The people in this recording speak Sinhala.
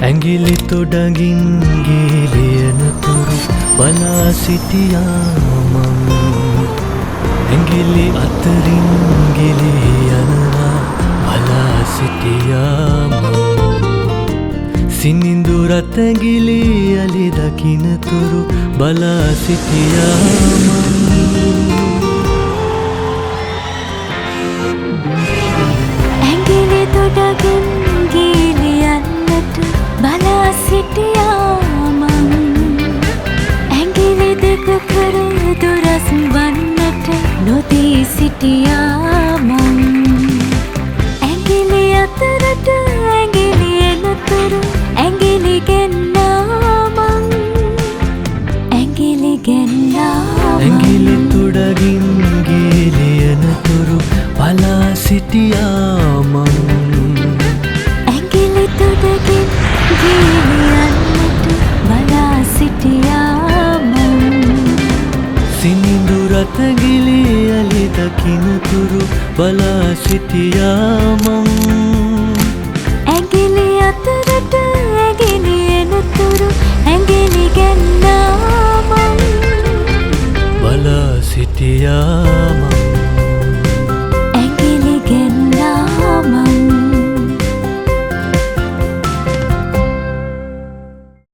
ඇඟිලි තොඩගින් ගේලියනතුරු බලා සිටියා මං ඇඟිලි අතරින් ගෙලී යනවා බලා සිටියා මං සිනිඳු රත් ඇඟිලි අලි දකින්නතුරු බලා සිටියා මං ඇඟිලි තොඩගින් ගේලියන්නට බලා සිටියා මං ඇඟිලි දෙක කර දුරස් වන්නට නොදී සිටියා මං ඇඟිලි අතරට ඇඟිලි එනතුරු ඇඟිලි ගෙන්නා මං ඇඟිලි ගෙන්නා ඇඟිලි තොඩගින් ගේලියනතුරු බලා සිටියා මං ඇඟිලි තොඩගින් ගේලියන්නට බලා සිටියා මං සිනිඳු රත් ඇඟිලි අලි දකින්නතුරු බලා සිටියා මං ඇඟිලි අතරට ඇඟිලි එනතුරු ඇඟිලි ගෙන්නා මං බලා සිටියා මං